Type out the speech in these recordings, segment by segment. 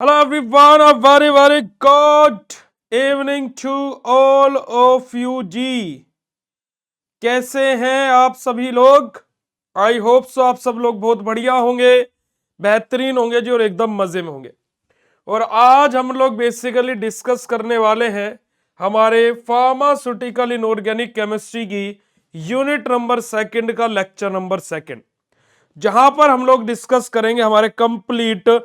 Hello everyone, a very good evening to all of you जी। कैसे हैं आप सभी लोग? आई होप सो आप सब लोग बहुत बढ़िया होंगे, बेहतरीन होंगे जी और एकदम मजे में होंगे। और आज हम लोग बेसिकली डिस्कस करने वाले हैं हमारे फार्मास्यूटिकल इनऑर्गेनिक केमिस्ट्री की यूनिट नंबर सेकंड का लेक्चर नंबर सेकंड, जहां पर हम लोग डिस्कस करेंगे हमारे कंप्लीट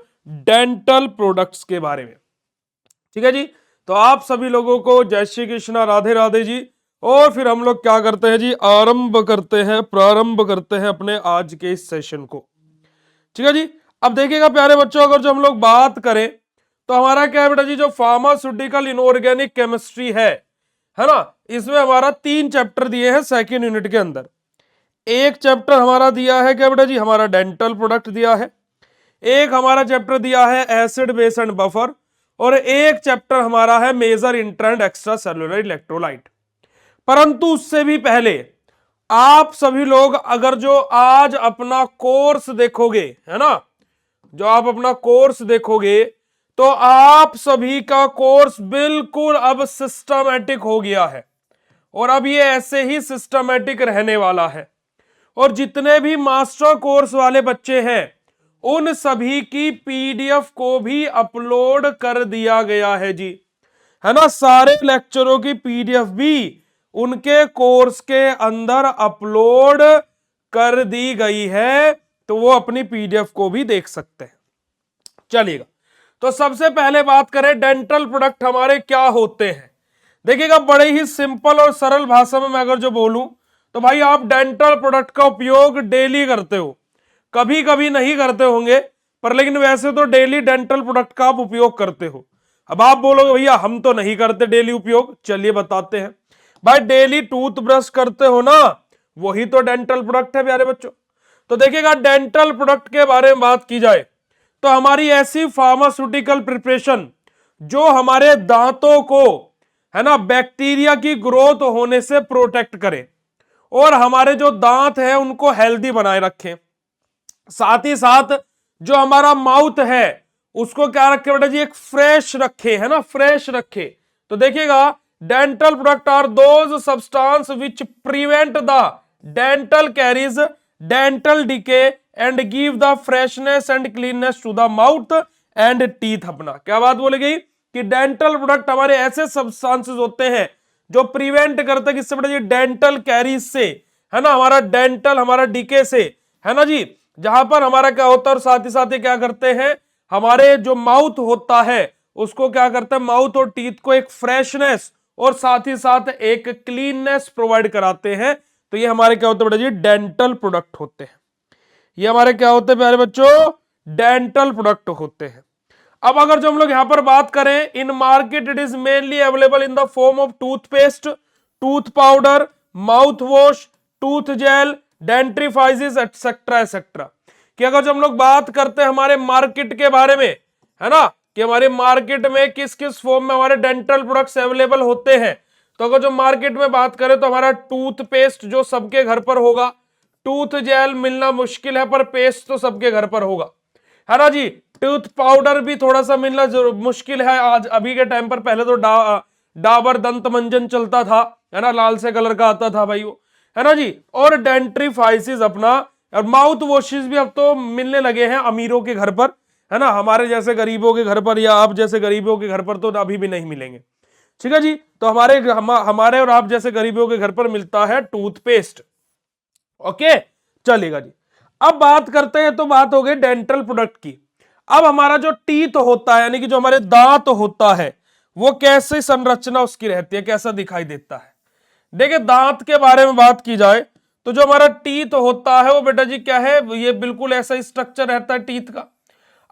डेंटल प्रोडक्ट्स के बारे में। ठीक है जी। तो आप सभी लोगों को जय श्री कृष्णा, राधे राधे जी। और फिर हम लोग क्या करते हैं जी, आरंभ करते हैं, प्रारंभ करते हैं अपने आज के इस सेशन को। ठीक है जी। अब देखिएगा प्यारे बच्चों, अगर जो हम लोग बात करें तो हमारा क्या है बेटा जी, जो फार्मास्यूटिकल इनऑर्गेनिक केमिस्ट्री है ना, इसमें हमारा 3 चैप्टर दिए हैं सेकेंड यूनिट के अंदर। एक चैप्टर हमारा दिया है क्या बेटा जी, हमारा डेंटल प्रोडक्ट दिया है। एक हमारा चैप्टर दिया है एसिड बेस एंड बफर, और एक चैप्टर हमारा है major intra and extra cellular electrolyte. परंतु उससे भी पहले आप सभी लोग अगर जो आज अपना कोर्स देखोगे, है ना, जो आप अपना कोर्स देखोगे तो आप सभी का कोर्स बिल्कुल अब सिस्टमैटिक हो गया है, और अब ये ऐसे ही सिस्टमैटिक रहने वाला है। और जितने भी मास्टर कोर्स वाले बच्चे हैं उन सभी की पीडीएफ को भी अपलोड कर दिया गया है जी, है ना। सारे लेक्चरों की पीडीएफ भी उनके कोर्स के अंदर अपलोड कर दी गई है, तो वो अपनी पीडीएफ को भी देख सकते हैं। चलिएगा, तो सबसे पहले बात करें डेंटल प्रोडक्ट हमारे क्या होते हैं। देखिएगा, बड़े ही सिंपल और सरल भाषा में मैं अगर जो बोलूं तो भाई, आप डेंटल प्रोडक्ट का उपयोग डेली करते हो, कभी कभी नहीं करते होंगे, पर लेकिन वैसे तो डेली डेंटल प्रोडक्ट का आप उपयोग करते हो। अब आप बोलोगे भैया हम तो नहीं करते डेली उपयोग, चलिए बताते हैं। भाई डेली टूथब्रश करते हो ना, वही तो डेंटल प्रोडक्ट है प्यारे बच्चों। तो देखिएगा, डेंटल प्रोडक्ट के बारे में बात की जाए तो हमारी ऐसी फार्मास्यूटिकल प्रिपरेशन जो हमारे दांतों को, है ना, बैक्टीरिया की ग्रोथ होने से प्रोटेक्ट करे और हमारे जो दांत है उनको हेल्दी बनाए रखें। साथ ही साथ जो हमारा माउथ है उसको क्या रखे बेटा जी, एक फ्रेश रखे, है ना, फ्रेश रखे। तो देखिएगा, dental product are those substance which prevent the dental caries dental decay and give the freshness and cleanness to the mouth and teeth. अपना क्या बात बोली गई कि डेंटल प्रोडक्ट हमारे ऐसे सब्सटेंसेस होते हैं जो प्रिवेंट करते हैं किससे बेटा जी, डेंटल कैरीज से, है ना, हमारा डेंटल हमारा डीके से, है ना जी, जहां पर हमारा क्या होता है। और साथ ही क्या करते हैं, हमारे जो माउथ होता है उसको क्या करते हैं, माउथ और टीथ को एक फ्रेशनेस और साथ ही साथ एक क्लीननेस प्रोवाइड कराते हैं। तो ये हमारे क्या होते हैं बेटा जी, डेंटल प्रोडक्ट होते हैं। ये हमारे क्या होते हैं प्यारे बच्चों, डेंटल प्रोडक्ट होते हैं। अब अगर जो हम लोग यहां पर बात करें, in market it is mainly available in the form of toothpaste, tooth powder, mouth wash, tooth gel, dentifrices etcetera etcetera. कि अगर जो हम लोग बात करते हैं हमारे मार्केट के बारे में, है ना, कि हमारे मार्केट में किस किस फॉर्म में हमारे डेंटल प्रोडक्ट्स अवेलेबल होते हैं, तो अगर जो मार्केट में बात करें तो हमारा टूथपेस्ट जो सबके घर पर होगा, टूथ जेल मिलना मुश्किल है पर पेस्ट तो सबके घर पर होगा, है ना जी। टूथ पाउडर भी थोड़ा सा मिलना मुश्किल है आज अभी के टाइम पर। पहले तो डाबर दंत मंजन चलता था, है ना, लाल से कलर का आता था भाई वो, है ना जी। और डेंट्रीफाइसिस अपना, और माउथ वॉशेस भी अब तो मिलने लगे हैं अमीरों के घर पर, है ना, हमारे जैसे गरीबों के घर पर या आप जैसे गरीबों के घर पर तो अभी भी नहीं मिलेंगे। ठीक है जी। तो हमारे और आप जैसे गरीबों के घर पर मिलता है टूथपेस्ट। ओके, चलेगा जी। अब बात करते हैं, तो बात हो गई डेंटल प्रोडक्ट की। अब हमारा जो टीथ होता है, यानी कि जो हमारे दांत होता है, वो कैसे संरचना उसकी रहती है, कैसा दिखाई देता है। देखिए, दांत के बारे में बात की जाए तो जो हमारा टीथ होता है वो बेटा जी क्या है, ये बिल्कुल ऐसा स्ट्रक्चर रहता है टीथ का।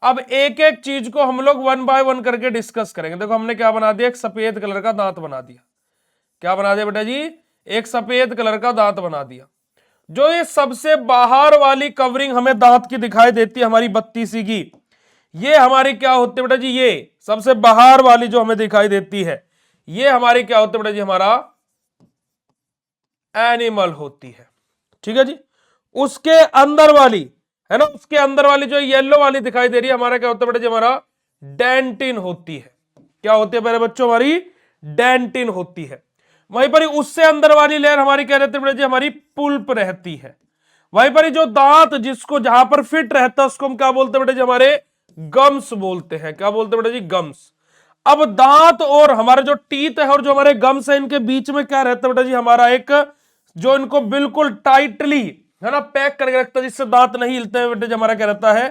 अब एक एक चीज को हम लोग वन बाय वन करके डिस्कस करेंगे। देखो, हमने क्या बना दिया, एक सफेद कलर का दांत बना दिया। क्या बना दिया बेटा जी, एक सफेद कलर का दांत बना दिया। जो ये सबसे बाहर वाली कवरिंग हमें दांत की दिखाई देती है, हमारी बत्ती सी की, ये हमारी क्या होती है बेटा जी, ये सबसे बाहर वाली जो हमें दिखाई देती है, ये हमारी क्या होती है बेटा जी, हमारा एनिमल होती है। ठीक है जी। उसके अंदर वाली, है ना, उसके अंदर वाली जो येलो वाली दिखाई दे रही है, हमारा क्या होता है बेटा जी, हमारा डेंटिन होती है। क्या होती है मेरे बच्चों? हमारी डेंटिन होती है। वहीं पर उससे अंदर वाली लेयर हमारी क्या रहती है बेटा जी? हमारी पुल्प रहती है। वहीं पर जो दांत जिसको जहां पर फिट रहता है उसको हम क्या बोलते हैं बेटा जी? हमारे गम्स बोलते हैं। क्या बोलते हैं बेटा जी? गम्स। अब दांत और हमारे जो टीथ है और जो हमारे गम्स है इनके बीच में क्या रहता है बेटा जी? हमारा एक जो इनको बिल्कुल टाइटली है ना पैक करके रखता है जिससे दांत नहीं हिलते हैं बेटा जी, हमारा क्या रहता है?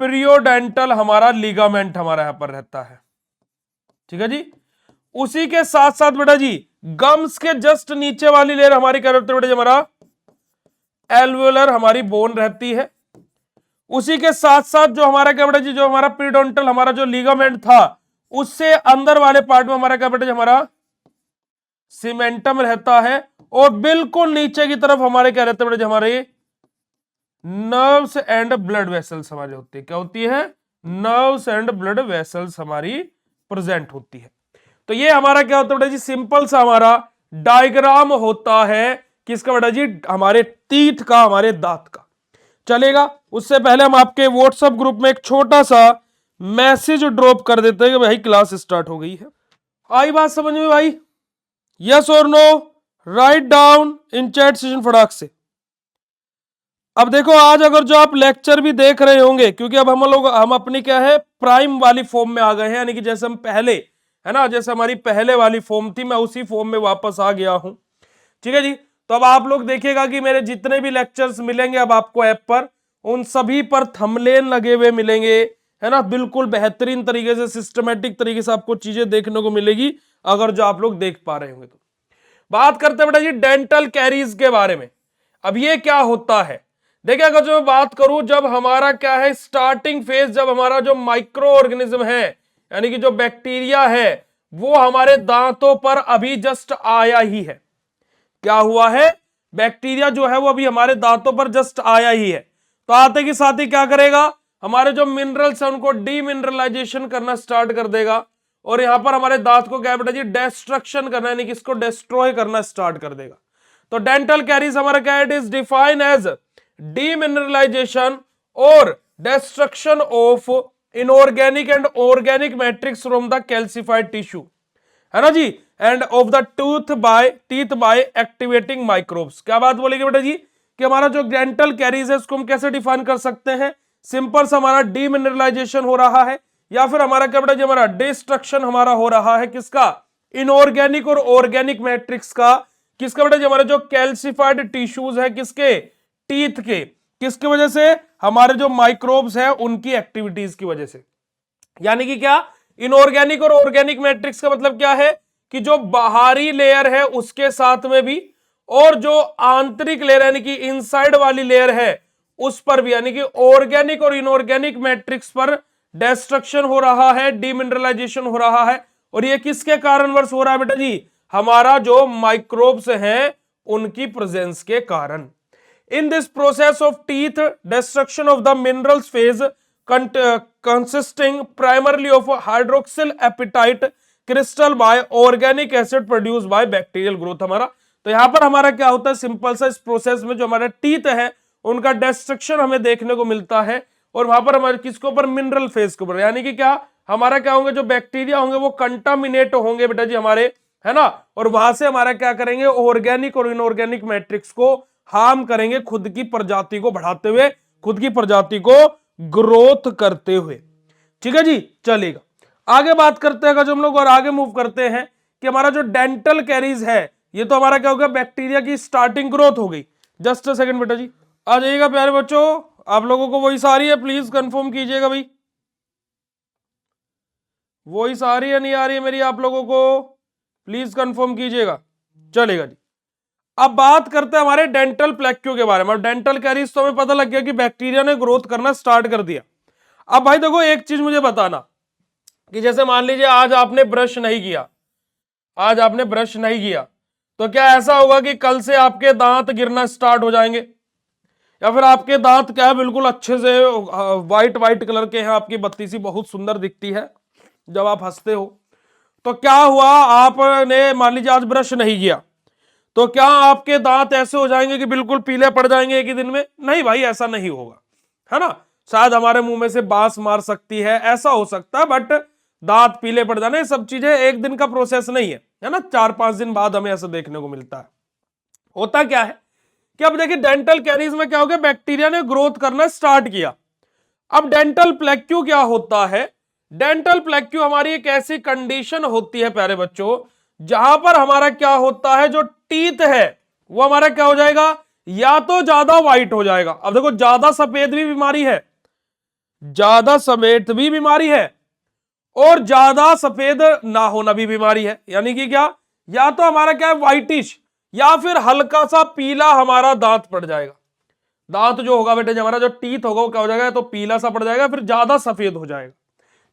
पीरियोडेंटल हमारा लिगामेंट हमारा यहां पर रहता है। ठीक है जी। उसी के साथ साथ बेटा जी गम्स के जस्ट नीचे वाली लेयर हमारी क्या रहती है बेटा जी? हमारा एल्वुलर हमारी बोन रहती है। उसी के साथ साथ जो हमारा क्या बेटा जी? जो हमारा पीरियोडोंटल हमारा जो लिगामेंट था उससे अंदर वाले पार्ट में हमारा क्या बेटा जी? हमारा सीमेंटम रहता है। और बिल्कुल नीचे की तरफ हमारे क्या रहते हैं बेटा जी? हमारे नर्व्स एंड ब्लड वेसल्स हमारी होती है। क्या होती है? नर्व्स एंड ब्लड वेसल्स हमारी प्रेजेंट होती है। तो ये हमारा क्या होता है बेटा जी? सिंपल सा हमारा डायग्राम होता है किसका बेटा जी? हमारे टीथ का, हमारे दांत का। चलेगा। उससे पहले हम आपके व्हाट्सएप ग्रुप में एक छोटा सा मैसेज ड्रॉप कर देते हैं कि भाई क्लास स्टार्ट हो गई है। आई बात समझ में भाई? यस और no? Write down in chat session फटाक से। अब देखो आज अगर जो आप लेक्चर भी देख रहे होंगे, क्योंकि अब हम अपनी क्या है प्राइम वाली फॉर्म में आ गए हैं, यानी कि जैसे हम पहले है ना, जैसे हमारी पहले वाली फॉर्म थी मैं उसी फॉर्म में वापस आ गया हूं। ठीक है जी। तो अब आप लोग देखिएगा कि मेरे जितने भी लेक्चर्स मिलेंगे अब आपको ऐप पर, उन सभी पर थंबनेल लगे हुए मिलेंगे, है ना, बिल्कुल बेहतरीन तरीके से सिस्टमेटिक तरीके से आपको चीजें देखने को मिलेगी अगर जो आप लोग देख पा रहे होंगे तो। बात करते हैं बेटा जी डेंटल कैरीज के बारे में। अब ये क्या होता है? देखिए अगर जो मैं बात करूं, जब हमारा क्या है स्टार्टिंग फेज, जब हमारा जो माइक्रो ऑर्गेनिज्म है यानी कि जो बैक्टीरिया है वो हमारे दांतों पर अभी जस्ट आया ही है। क्या हुआ है? बैक्टीरिया जो है वो अभी हमारे दांतों पर जस्ट आया ही है। तो आते के साथ ही क्या करेगा? हमारे जो मिनरल्स है उनको डीमिनरलाइजेशन करना स्टार्ट कर देगा और यहां पर हमारे दांत को क्या बेटा जी? डिस्ट्रक्शन करना, यानी कि इसको डिस्ट्रॉय करना स्टार्ट कर देगा। तो डेंटल कैरीज हमारा क्या है? It is defined as demineralization और destruction of inorganic and organic matrix from the calcified tissue, है ना जी, and of the teeth by activating microbes. क्या बात बोलेगी बेटा जी? कि हमारा जो डेंटल कैरीज है उसको हम कैसे डिफाइन कर सकते हैं? सिंपल सा हमारा डीमिनरलाइजेशन हो रहा है या फिर हमारा क्या बेटा जी? हमारा डिस्ट्रक्शन हमारा हो रहा है किसका? इनऑर्गेनिक और ऑर्गेनिक मैट्रिक्स का। किसका बेटा जी? हमारे जो कैल्सिफाइड टिश्यूज है किसके? टीथ के। किसकी वजह से? हमारे जो माइक्रोब्स है उनकी एक्टिविटीज की वजह से। यानी कि क्या? इनऑर्गेनिक और ऑर्गेनिक मैट्रिक्स का मतलब क्या है? कि जो बाहरी लेयर है उसके साथ में भी और जो आंतरिक लेयर यानी कि इनसाइड वाली लेयर है उस पर भी, यानी कि ऑर्गेनिक और इनऑर्गेनिक मैट्रिक्स पर डिस्ट्रक्शन हो रहा है, डीमिनरलाइजेशन हो रहा है। और ये किसके कारणवश हो रहा है बेटा जी? हमारा जो माइक्रोब्स हैं उनकी प्रेजेंस के कारण। In this process of teeth destruction of the minerals phase consisting primarily of hydroxyl apatite crystal by organic acid produced by bacterial growth हमारा। तो यहां पर हमारा क्या होता है? सिंपल सा इस प्रोसेस में जो हमारा टीथ है उनका डिस्ट्रक्शन हमें देखने को मिलता है और वहां पर हमारे किसके ऊपर? मिनरल फेज के ऊपर। यानी कि क्या हमारा क्या होंगे? जो बैक्टीरिया होंगे वो कंटामिनेट होंगे बेटा जी हमारे, है ना, और वहां से हमारा क्या करेंगे? ऑर्गेनिक और इनऑर्गेनिक मैट्रिक्स को हार्म करेंगे, खुद की प्रजाति को बढ़ाते हुए, खुद की प्रजाति को ग्रोथ करते हुए। ठीक है जी। चलेगा आगे बात करते हैं जो हम लोग और आगे मूव करते हैं कि हमारा जो डेंटल कैरीज है ये तो हमारा क्या हो गया? बैक्टीरिया की स्टार्टिंग ग्रोथ हो गई। जस्ट अ सेकंड बेटा जी, आ जाइएगा प्यारे बच्चों। आप लोगों को वॉइस आ रही है? प्लीज कंफर्म कीजिएगा भाई, वॉइस आ रही है नहीं आ रही है मेरी? आप लोगों को प्लीज कंफर्म कीजिएगा। चलेगा जी। अब बात करते हैं हमारे डेंटल प्लेक्यू के बारे में। डेंटल कैरीज तो हमें पता लग गया कि बैक्टीरिया ने ग्रोथ करना स्टार्ट कर दिया। अब भाई देखो एक चीज मुझे बताना कि जैसे मान लीजिए आज आपने ब्रश नहीं किया, आज आपने ब्रश नहीं किया, तो क्या ऐसा होगा कि कल से आपके दांत गिरना स्टार्ट हो जाएंगे? या फिर आपके दांत क्या है बिल्कुल अच्छे से व्हाइट व्हाइट कलर के हैं, आपकी बत्ती सी बहुत सुंदर दिखती है जब आप हंसते हो। तो क्या हुआ? आपने मान लीजिए आज ब्रश नहीं किया, तो क्या आपके दांत ऐसे हो जाएंगे कि बिल्कुल पीले पड़ जाएंगे एक ही दिन में? नहीं भाई, ऐसा नहीं होगा, है ना। शायद हमारे मुंह में से बांस मार सकती है, ऐसा हो सकता है, बट दांत पीले पड़ जाने, सब चीजें एक दिन का प्रोसेस नहीं है ना, 4-5 दिन बाद हमें ऐसा देखने को मिलता है। होता क्या है कि अब देखिए डेंटल कैरीज में क्या हो गया, बैक्टीरिया ने ग्रोथ करना स्टार्ट किया। अब डेंटल प्लेक्यू क्या होता है, डेंटल प्लेक्यू हमारी एक ऐसी कंडीशन होती है प्यारे बच्चों, जहां पर हमारा क्या होता है, जो टीथ है वो हमारा क्या हो जाएगा, या तो ज्यादा व्हाइट हो जाएगा। अब देखो ज्यादा सफेद भी बीमारी है, ज्यादा सफेद भी बीमारी है, और ज्यादा सफेद ना होना भी बीमारी है। यानी कि क्या, या तो हमारा क्या है व्हाइटिश, या फिर हल्का सा पीला हमारा दांत पड़ जाएगा। दांत जो होगा बेटे, हमारा जो टीथ होगा वो क्या हो जाएगा, तो पीला सा पड़ जाएगा, फिर ज्यादा सफेद हो जाएगा।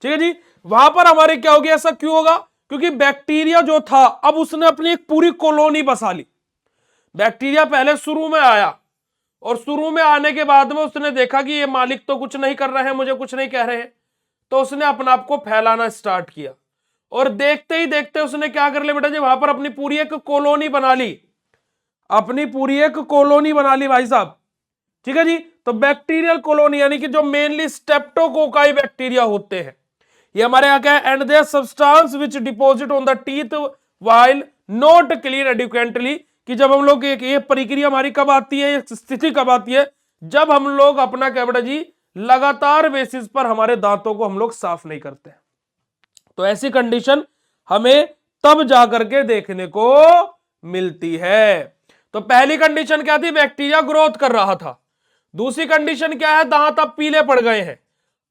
ठीक है जी, वहां पर हमारे क्या होगी, ऐसा क्यों होगा, क्योंकि बैक्टीरिया जो था अब उसने अपनी एक पूरी कॉलोनी बसा ली। बैक्टीरिया पहले शुरू में आया, और शुरू में आने के बाद में उसने देखा कि ये मालिक तो कुछ नहीं कर रहे हैं, मुझे कुछ नहीं कह रहे हैं, तो उसने अपने आप को फैलाना स्टार्ट किया। और देखते ही देखते उसने क्या कर लिया बेटा जी, वहां पर अपनी पूरी एक कॉलोनी बना ली, अपनी पूरी एक कॉलोनी बना ली भाई साहब। ठीक है जी, तो बैक्टीरियल कॉलोनी यानी कि जो मेनली स्टेप्टोकोकाई बैक्टीरिया होते हैं, ये हमारे यहाँ क्या है, and there substance which deposit on the teeth while not clean adequately, कि जब हम लोग ये प्रक्रिया हमारी कब आती है, स्थिति कब आती है, जब हम लोग अपना क्या बेटा जी लगातार बेसिस पर हमारे दांतों को हम लोग साफ नहीं करते। तो ऐसी कंडीशन हमें तब जाकर के देखने को मिलती है। तो पहली कंडीशन क्या थी, बैक्टीरिया ग्रोथ कर रहा था। दूसरी कंडीशन क्या है, दांत अब पीले पड़ गए हैं।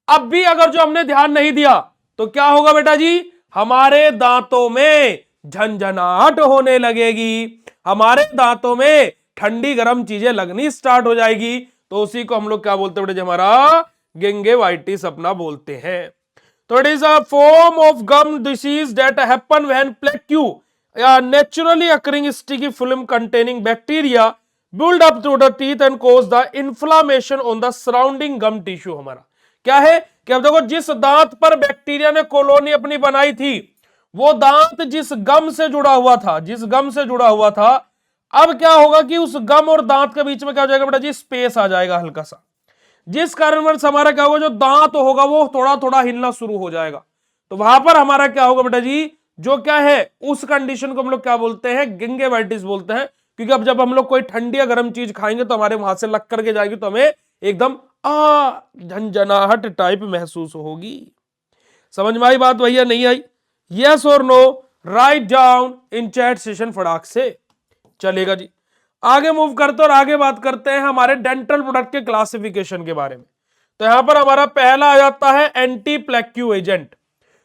अब भी अगर जो हमने ध्यान नहीं दिया तो क्या होगा बेटा जी, हमारे दांतों में झंझनाहट होने लगेगी, हमारे दांतों में ठंडी गर्म चीजें लगनी स्टार्ट हो जाएगी। तो उसी को हम लोग क्या बोलते हैं बेटा जी, हमारा गिंगेवाइटिस अपना बोलते हैं। तो it is a form of gum disease that happen when plaque naturally occurring sticky film containing bacteria build up through the teeth and cause the inflammation on the surrounding gum tissue। हमारा क्या है कि अब देखो, जिस दांत पर bacteria ने कॉलोनी अपनी बनाई थी, वो दांत जिस गम से जुड़ा हुआ था, जिस गम से जुड़ा हुआ था, अब क्या होगा कि उस गम और दांत के बीच में क्या हो जाएगा बेटा जी, स्पेस आ जाएगा हल्का सा, जिस कारणवश हमारा क्या होगा, जो दांत होगा वो थोड़ा थोड़ा हिलना शुरू हो जाएगा। तो वहां पर हमारा क्या होगा बेटा जी, जो क्या है उस कंडीशन को हम लोग क्या बोलते हैं, गिंगेवाइटिस बोलते हैं। क्योंकि अब जब हम लोग कोई ठंडी या गर्म चीज खाएंगे तो हमारे वहां से लग करके जाएगी, तो हमें एकदम झंझनाहट टाइप महसूस होगी। समझ में आई बात भैया, नहीं आई? यस और no, write down in chat session फटाक से। चलेगा जी, आगे मूव करते और आगे बात करते हैं हमारे डेंटल प्रोडक्ट के क्लासिफिकेशन के बारे में। तो यहां पर हमारा पहला आ जाता है एंटी प्लेक्यू एजेंट,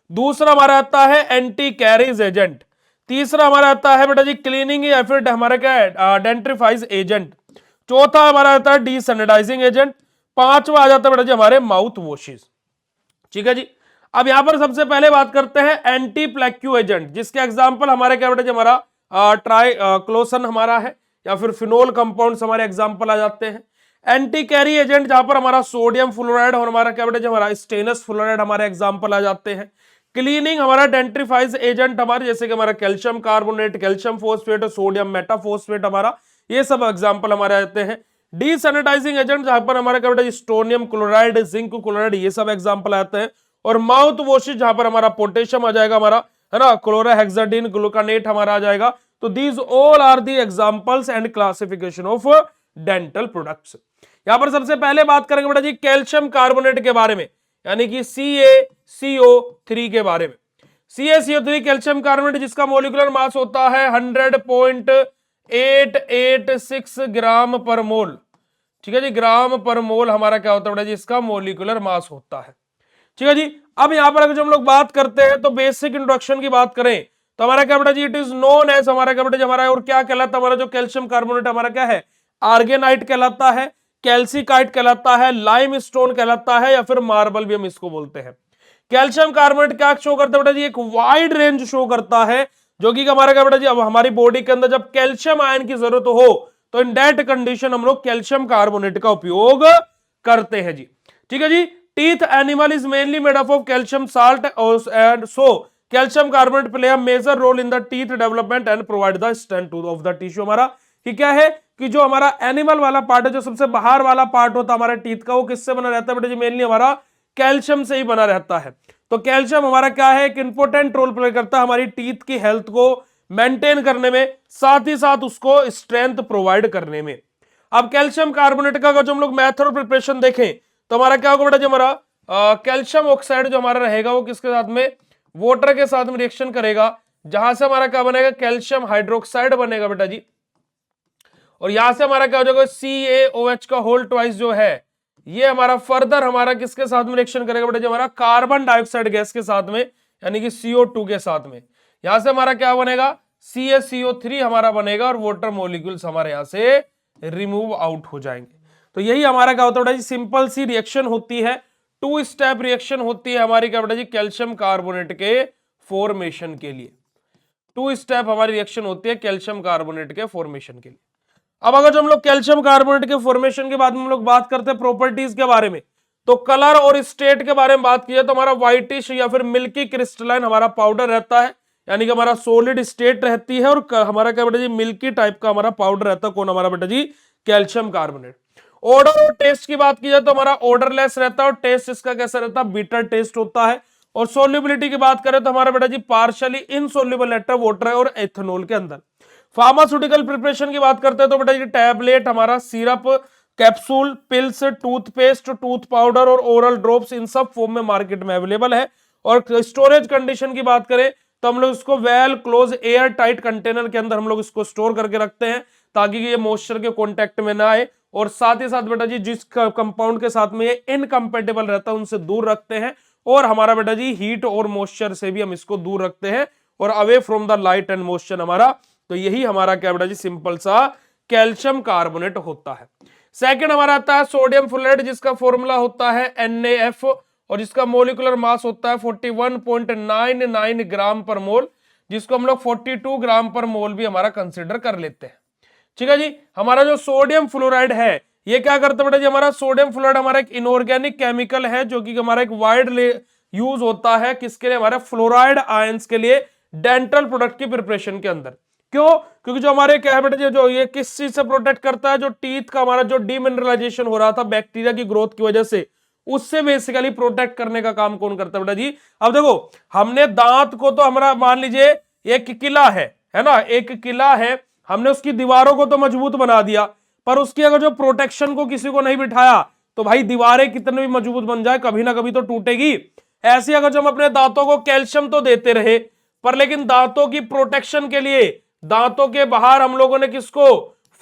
दूसरा हमारा आता है एंटी कैरीज एजेंट, तीसरा हमारा आता है बेटा जी क्लीनिंग या फिर हमारा क्या है डेंट्रीफाइज एजेंट, चौथा हमारा आता है डीसैनिटाइजिंग एजेंट, पांचवा आ जाता है बेटा जी हमारे माउथ वॉशेस। ठीक है जी, अब यहां पर सबसे पहले बात करते हैं एंटी प्लेक्यू एजेंट, जिसके एग्जांपल हमारे क्या बेटा जी हमारा ट्राई क्लोसन हमारा है, या फिर फिनोल कंपाउंड्स हमारे एग्जांपल आ जाते हैं। एंटी कैरी एजेंट जहां पर हमारा सोडियम फ्लोराइड और हमारा क्या बेटा जी हमारा स्टेनस फ्लोराइड हमारे एग्जांपल आ जाते हैं। क्लीनिंग हमारा डेंट्रीफाइज एजेंट हमारे जैसे कि हमारा calcium carbonate, calcium phosphate, sodium metaphosphate हमारा, ये सब एग्जांपल हमारे आते हैं। डीसैनिटाइजिंग एजेंट जहां पर हमारा क्या बेटा जी स्टोनियम क्लोराइड, जिंक क्लोराइड, ये सब एग्जांपल आते हैं। और माउथ वॉशेज जहां पर हमारा पोटेशियम आ जाएगा हमारा, है ना, क्लोराहेक्साडिन, ग्लूकानेट हमारा आ जाएगा। तो these all are the examples and classification of dental products. यहां पर सबसे पहले बात करेंगे बेटा जी कैल्शियम कार्बोनेट के बारे में, यानी कि CaCO3 के बारे में। CaCO3 कैल्शियम कार्बोनेट जिसका मोलिकुलर मास होता है 100.886 ग्राम पर मोल। ठीक है जी, ग्राम पर मोल हमारा क्या होता है बेटा जी, इसका मोलिकुलर मास होता है। ठीक है जी, अब यहां पर अगर जो हम लोग बात करते हैं तो बेसिक इंट्रोडक्शन की बात करें तो हमारा क्या बेटा जी, इट इज नोन एज हमारा क्या बेटा जी हमारा, और क्या कहलाता है हमारा जो कैल्शियम कार्बोनेट हमारा क्या है, आर्गेनाइट कहलाता है, कैल्सिकाइट कहलाता है, लाइम स्टोन कहलाता है, या फिर मार्बल भी हम इसको बोलते हैं। कैल्शियम कार्बोनेट क्या शो करता है बेटा जी, एक वाइड रेंज शो करता है, जो कि हमारा क्या बेटा जी अब हमारी बॉडी के अंदर जब कैल्शियम आयन की जरूरत हो तो इन दैट कंडीशन हम लोग कैल्शियम कार्बोनेट का उपयोग करते हैं जी। ठीक है जी, teeth enamel is mainly made up of calcium salt and so calcium carbonate play a major role in the teeth development and provide the strength of the tissue. हमारा कि क्या है कि जो हमारा एनिमल वाला पार्ट है, जो सबसे बाहर वाला पार्ट होता है हमारे टीथ का, वो किससे बना रहता है बेटा जी? मेनली हमारा कैल्शियम से ही बना रहता है। तो कैल्शियम हमारा क्या है, एक इंपॉर्टेंट रोल प्ले करता है हमारी टीथ की हेल्थ को मेंटेन करने में, साथ ही साथ उसको स्ट्रेंथ प्रोवाइड करने में। अब कैल्शियम कार्बोनेट का अगर जो हम लोग मेथड ऑफ प्रिपरेशन देखें तो हमारा क्या होगा बेटा जी? हमारा कैल्शियम ऑक्साइड जो हमारा रहेगा वो किसके साथ में? वाटर के साथ में रिएक्शन करेगा, जहां से हमारा क्या बनेगा? कैल्शियम हाइड्रोक्साइड बनेगा बेटा जी। और यहां से हमारा क्या हो जाएगा? CaOH का होल ट्वाइस जो है ये हमारा फर्दर हमारा किसके साथ में रिएक्शन करेगा बेटा जी? हमारा कार्बन डाइऑक्साइड गैस के साथ में, यानी कि CO2 के साथ में। यहां से हमारा क्या बनेगा? CaCO3 हमारा बनेगा और वाटर मॉलिक्यूल्स हमारे यहां से रिमूव आउट हो जाएंगे। तो यही हमारा क्या होता है बेटा जी? सिंपल सी रिएक्शन होती है, 2 स्टेप रिएक्शन होती है हमारी क्या बेटा जी? कैल्शियम कार्बोनेट के फॉर्मेशन के लिए 2 स्टेप हमारी रिएक्शन होती है कैल्शियम कार्बोनेट के फॉर्मेशन के लिए। अब अगर जो हम लोग कैल्शियम कार्बोनेट के फॉर्मेशन के बाद में हम लोग बात करते हैं प्रॉपर्टीज के बारे में, तो कलर और स्टेट के बारे में बात की जाए तो हमारा व्हाइटिश या फिर मिल्की क्रिस्टलाइन हमारा पाउडर रहता है, यानी कि हमारा सॉलिड स्टेट रहती है, और हमारा क्या बेटा जी? मिल्की टाइप का हमारा पाउडर रहता है। कौन? हमारा बेटा जी कैल्शियम कार्बोनेट। ऑर्डर और टेस्ट की बात की जाए तो हमारा ऑर्डरलेस रहता है और टेस्ट इसका कैसा रहता है? बिटर टेस्ट होता है। और सोल्युबिलिटी की बात करें तो हमारा बेटा जी पार्शियली इनसोल्युबल रहता है वाटर और एथेनॉल के अंदर। फार्मास्यूटिकल प्रिपरेशन की बात करते हैं तो बेटा ये टैबलेट, हमारा syrup, capsule, pills, toothpaste, tooth powder और ओरल ड्रॉप्स, इन सब फॉर्म में मार्केट में अवेलेबल है। और स्टोरेज कंडीशन की बात करें तो हम लोग इसको well close air tight container के अंदर हम लोग इसको स्टोर करके रखते हैं ताकि ये मॉइस्चर के कॉन्टेक्ट में ना आए। और साथ ही साथ बेटा जी जिस कंपाउंड के साथ में ये इनकम्पेटेबल रहता है उनसे दूर रखते हैं, और हमारा बेटा जी हीट और मॉइस्चर से भी हम इसको दूर रखते हैं, और away from the light and moisture हमारा। तो यही हमारा क्या बेटा जी? सिंपल सा कैल्शियम कार्बोनेट होता है। सेकंड हमारा आता है सोडियम फ्लोराइड, जिसका फॉर्मूला होता है NaF और जिसका मोलिकुलर मास होता है 41.99 ग्राम पर मोल, जिसको हम लोग 42 ग्राम पर मोल भी हमारा कंसिडर कर लेते हैं। ठीक है जी। हमारा जो सोडियम फ्लोराइड है ये क्या करता है बेटा जी? हमारा सोडियम फ्लोराइड हमारा एक इनऑर्गेनिक केमिकल है जो कि हमारा एक वाइड यूज होता है किसके लिए? हमारे फ्लोराइड आयंस के लिए डेंटल प्रोडक्ट की प्रिपरेशन के अंदर। क्यों? क्योंकि जो हमारे क्या है बेटा जी, जो ये किस चीज से प्रोटेक्ट करता है? जो टीथ का हमारा जो डीमिनरलाइजेशन हो रहा था बैक्टीरिया की ग्रोथ की वजह से, उससे बेसिकली प्रोटेक्ट करने का काम कौन करता है बेटा जी? अब देखो, हमने दांत को तो हमारा मान लीजिए एक किला है ना, एक किला है, हमने उसकी दीवारों को तो मजबूत बना दिया, पर उसकी अगर जो प्रोटेक्शन को किसी को नहीं बिठाया तो भाई दीवारें कितने भी मजबूत बन जाए कभी ना कभी तो टूटेगी। ऐसे अगर जो हम अपने दांतों को कैल्शियम तो देते रहे, पर लेकिन दांतों की प्रोटेक्शन के लिए दांतों के बाहर हम लोगों ने किसको?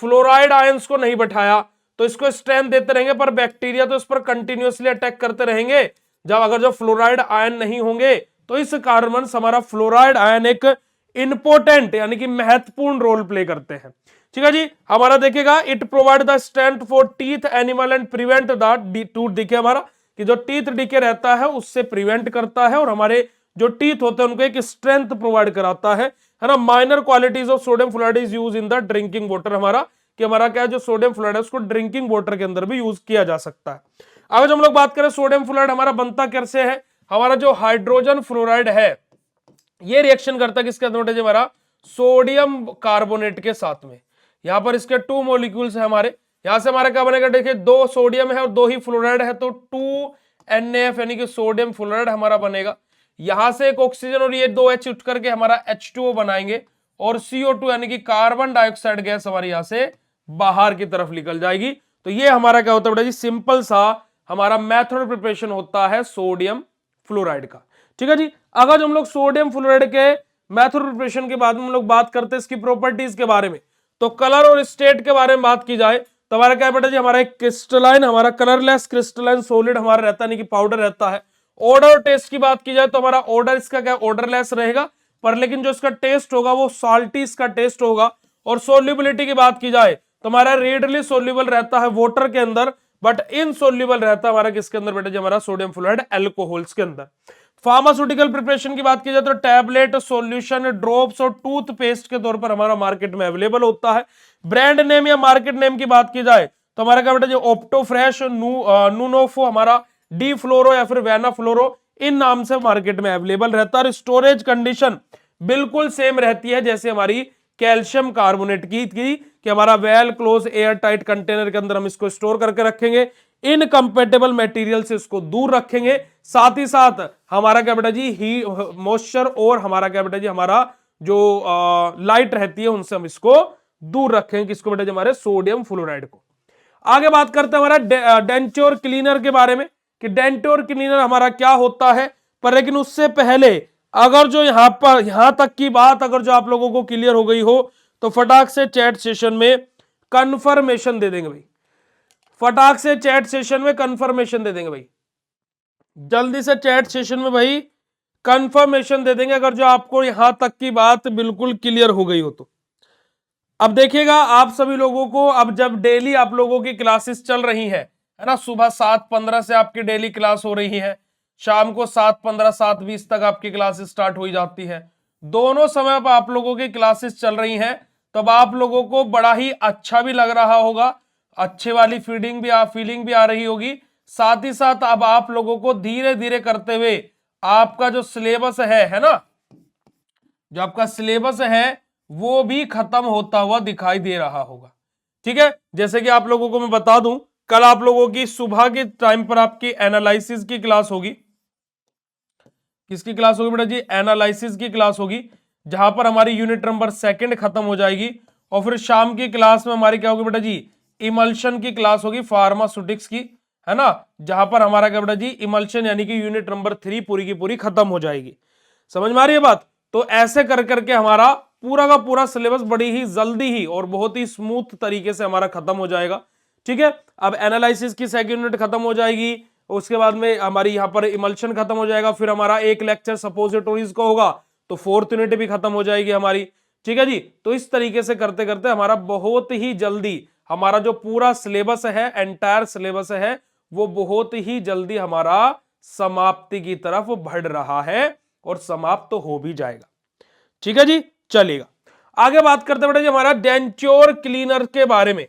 फ्लोराइड आयंस को नहीं बैठाया, तो इसको स्ट्रेंथ देते रहेंगे पर बैक्टीरिया तो इस पर कंटिन्यूअसली अटैक करते रहेंगे। जब अगर जो फ्लोराइड आयन नहीं होंगे तो इस कारण हमारा फ्लोराइड आयन एक इंपोर्टेंट यानी कि महत्वपूर्ण रोल प्ले करते हैं। ठीक है जी। हमारा देखेगा it provide the strength for teeth animal and prevent the tooth decay, हमारा कि जो टीथ डिके रहता है उससे प्रिवेंट करता है और हमारे जो टीथ होते हैं उनको एक स्ट्रेंथ प्रोवाइड कराता है ना। Minor qualities of sodium fluoride is use in the drinking water, हमारा कि हमारा क्या है जो सोडियम फ्लोराइड है उसको ड्रिंकिंग वाटर के अंदर भी यूज किया जा सकता है। अगर हम लोग बात करें सोडियम फ्लोराइड हमारा बनता कैसे है? हमारा जो हाइड्रोजन फ्लोराइड है ये रिएक्शन करता है किसके अंदर? हमारा सोडियम कार्बोनेट के साथ में। यहां पर इसके 2 मॉलिक्यूल्स है हमारे, यहां से हमारा क्या बनेगा? देखिए 2 सोडियम है और 2 ही फ्लोराइड है, तो 2NaF यानी कि सोडियम फ्लोराइड हमारा बनेगा। यहां से एक ऑक्सीजन और ये 2H उठ करके हमारा H2O बनाएंगे और CO2 यानी कि कार्बन डाइऑक्साइड गैस हमारी यहां से बाहर की तरफ निकल जाएगी। तो ये हमारा क्या होता है बेटा जी? सिंपल सा हमारा मेथड ऑफ प्रिपरेशन होता है सोडियम फ्लोराइड का। ठीक है जी। अगर हम लोग सोडियम फ्लोराइड के मेथड ऑफ प्रिपरेशन के बाद में हम लोग बात करते हैं इसकी प्रॉपर्टीज के बारे में, तो कलर और स्टेट के बारे में बात की जाए तो हमारा क्या बेटा जी? हमारा एक क्रिस्टलाइन, हमारा कलरलेस क्रिस्टलाइन सॉलिड हमारा रहता है, नहीं कि पाउडर रहता है। ऑर्डर और टेस्ट की बात की जाए तो हमारा ऑर्डर इसका क्या? ऑर्डरलेस रहेगा, पर लेकिन जो इसका टेस्ट होगा वो साल्टी इसका टेस्ट होगा। और सोल्युबिलिटी की बात की जाए तो हमारा रेडली सोल्यूबल रहता है वाटर के अंदर, बट इनसोल्यूबल रहता है हमारा किसके अंदर बेटा जी? हमारा सोडियम फ्लोराइड अल्कोहल्स के अंदर। फार्मास्यूटिकल प्रिपरेशन की बात की जाए तो टैबलेट, सॉल्यूशन, ड्रॉप्स और टूथपेस्ट के तौर पर हमारा मार्केट में अवेलेबल होता है। ब्रांड नेम या मार्केट नेम की बात की जाए तो हमारा क्या बेटा जी? ऑप्टो फ्रेश, नूनोफो, हमारा डी फ्लोरो या फिर वेना फ्लोरो, इन नाम से मार्केट में अवेलेबल रहता है। और स्टोरेज कंडीशन बिल्कुल सेम रहती है जैसे हमारी कैल्शियम कार्बोनेट की कि हमारा well close air tight container के अंदर हम इसको स्टोर करके रखेंगे, इनकम्पेटेबल मटेरियल से इसको दूर रखेंगे, साथ ही साथ हमारा क्या बेटा जी ही मॉइस्चर और हमारा क्या बेटा जी हमारा जो लाइट रहती है उनसे हम इसको दूर रखेंगे, किसको बेटा जी हमारे सोडियम फ्लोराइड को। आगे बात करते हैं हमारा डेंच्योर क्लीनर के बारे में कि डेंच्योर क्लीनर हमारा क्या होता है, पर लेकिन उससे पहले अगर जो यहां तक की बात अगर जो आप लोगों को क्लियर हो गई हो तो फटाक से चैट सेशन में कंफर्मेशन दे देंगे भाई, फटाक से चैट सेशन में कंफर्मेशन दे देंगे भाई, जल्दी से चैट सेशन में भाई कंफर्मेशन दे देंगे अगर जो आपको यहां तक की बात बिल्कुल क्लियर हो गई हो तो। अब देखिएगा आप सभी लोगों को, अब जब डेली आप लोगों की क्लासेस चल रही है ना, सुबह 7:15 से आपकी डेली क्लास हो रही है, शाम को 7:15 7:20 तक आपकी क्लासेस स्टार्ट हो जाती है, दोनों समय पर आप लोगों की क्लासेस चल रही हैं, तब आप लोगों को बड़ा ही अच्छा भी लग रहा होगा, अच्छे वाली फीलिंग भी आ रही होगी, साथ ही साथ अब आप लोगों को धीरे धीरे करते हुए आपका जो सिलेबस है ना, जो आपका सिलेबस है वो भी खत्म होता हुआ दिखाई दे रहा होगा। ठीक है, जैसे कि आप लोगों को मैं बता दूं, कल आप लोगों की सुबह के टाइम पर आपकी एनालिसिस की क्लास होगी, किसकी क्लास होगी बेटा जी, एनालिसिस की क्लास होगी, जहां पर हमारी यूनिट नंबर 2 खत्म हो जाएगी, और फिर शाम की क्लास में हमारी क्या होगी बेटा जी, इमल्शन की क्लास होगी, फार्मास्यूटिक्स की, है ना, जहां पर हमारा क्या बेटा जी इमल्शन यानी कि यूनिट नंबर 3 पूरी की पूरी खत्म हो जाएगी। समझ में आ रही है बात? तो ऐसे कर करके हमारा पूरा का पूरा सिलेबस बड़ी ही जल्दी ही और बहुत ही स्मूथ तरीके से हमारा खत्म हो जाएगा। ठीक है, अब एनालिसिस की 2nd यूनिट खत्म हो जाएगी, उसके बाद में हमारी यहाँ पर इमल्शन खत्म हो जाएगा, फिर हमारा एक लेक्चर सपोजिटोरीज का होगा तो 4th यूनिट भी खत्म हो जाएगी हमारी। ठीक है जी, तो इस तरीके से करते करते हमारा बहुत ही जल्दी हमारा जो पूरा सिलेबस है, एंटायर सिलेबस है, वो बहुत ही जल्दी हमारा समाप्ति की तरफ बढ़ रहा है और समाप्त तो हो भी जाएगा। ठीक है जी, चलेगा। आगे बात करते बेटा जी हमारा डेंच्योर क्लीनर के बारे में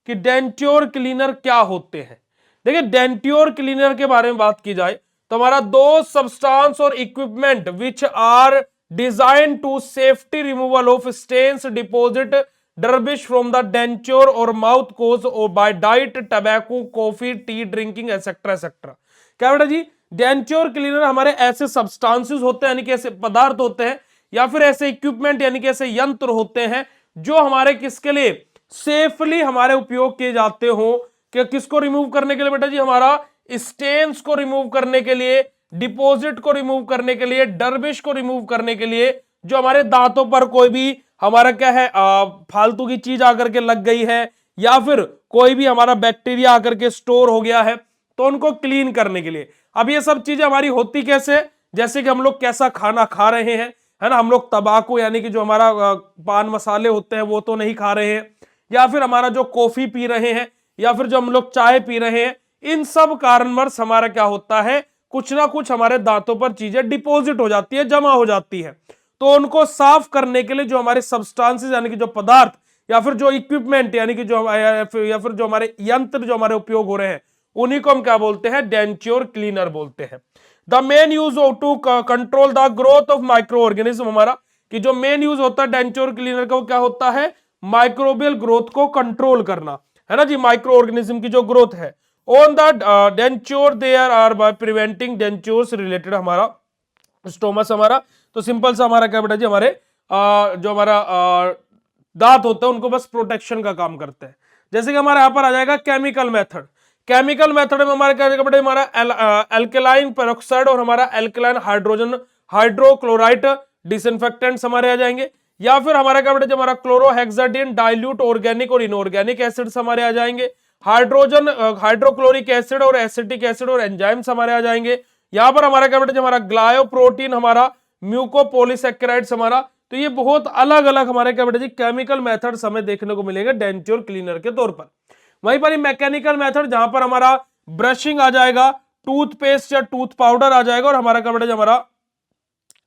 कि डेंच्योर क्लीनर क्या होते हैं। देखिए डेंच्योर क्लीनर के बारे में बात की जाए तो हमारा दो सब्सटेंस और equipment which are design to safety removal of stains deposit debris from the denture और माउथ कोज और by diet tobacco coffee tea drinking etcetera etcetera. क्या बेटा जी, डेंच्योर क्लीनर हमारे ऐसे सब्सटेंसेस होते हैं यानी कि ऐसे पदार्थ होते हैं या फिर ऐसे इक्विपमेंट यानी कि ऐसे यंत्र होते हैं जो हमारे किसके लिए सेफली हमारे उपयोग किए जाते हो, कि किसको रिमूव करने के लिए बेटा जी, हमारा स्टेन्स को रिमूव करने के लिए, डिपॉजिट को रिमूव करने के लिए, डर्बिश को रिमूव करने के लिए, जो हमारे दांतों पर कोई भी हमारा क्या है फालतू की चीज आकर के लग गई है या फिर कोई भी हमारा बैक्टीरिया आकर के स्टोर हो गया है तो उनको क्लीन करने के लिए। अब ये सब चीजें हमारी होती कैसे, जैसे कि हम लोग कैसा खाना खा रहे हैं, है ना, हम लोग तंबाकू यानी कि जो हमारा पान मसाले होते हैं वो तो नहीं खा रहे हैं, या फिर हमारा जो कॉफी पी रहे हैं, या फिर जो हम लोग चाय पी रहे हैं, इन सब कारणवश हमारा क्या होता है, कुछ ना कुछ हमारे दांतों पर चीजें डिपॉजिट हो जाती है, जमा हो जाती है। तो उनको साफ करने के लिए जो हमारे सब्सटेंसेस यानी कि जो पदार्थ या फिर जो इक्विपमेंट यानी कि जो या फिर जो हमारे यंत्र जो हमारे उपयोग हो रहे हैं उन्हीं को हम क्या बोलते हैं, डेंच्योर क्लीनर बोलते हैं। The main use to control the growth of micro organism, हमारा कि जो मेन यूज होता है डेंच्योर क्लीनर का वो क्या होता है, माइक्रोबियल ग्रोथ को कंट्रोल करना, है ना जी, माइक्रो ऑर्गेनिज्म की जो ग्रोथ है on the denture there are by preventing dentures related हमारा स्टोमस हमारा। तो सिंपल सा हमारा क्या बेटा जी, हमारे जो हमारा दांत होते हैं उनको बस प्रोटेक्शन का काम करते हैं। जैसे कि हमारे यहां पर आ जाएगा केमिकल मेथड, केमिकल मेथड में हमारा क्या बेटा, हमारा एल्केलाइन पेरोक्साइड और हमारा एल्केलाइन हाइड्रोजन हाइड्रोक्लोराइड डिसइंफेक्टेंट्स हमारे आ जाएंगे, या फिर हमारा क्या बेटा हमारा क्लोरोहेक्साडिन डाइल्यूट ऑर्गेनिक और इनऑर्गेनिक एसिड्स हमारे आ जाएंगे, हाइड्रोजन हाइड्रोक्लोरिक एसिड और एसिटिक एसिड और एंजाइम्स हमारे आ जाएंगे, यहां पर हमारा क्या बेटा हमारा ग्लायोप्रोटीन हमारा म्यूकोपोलिसैकेराइड्स हमारा। तो ये बहुत अलग अलग हमारे क्या बेटा जी केमिकल मेथड्स हमें देखने को मिलेंगे डेंच्योर क्लीनर के तौर पर। वहीं पर मैकेनिकल मेथड जहां पर हमारा ब्रशिंग आ जाएगा, टूथपेस्ट या टूथ पाउडर आ जाएगा और हमारा क्या बेटा हमारा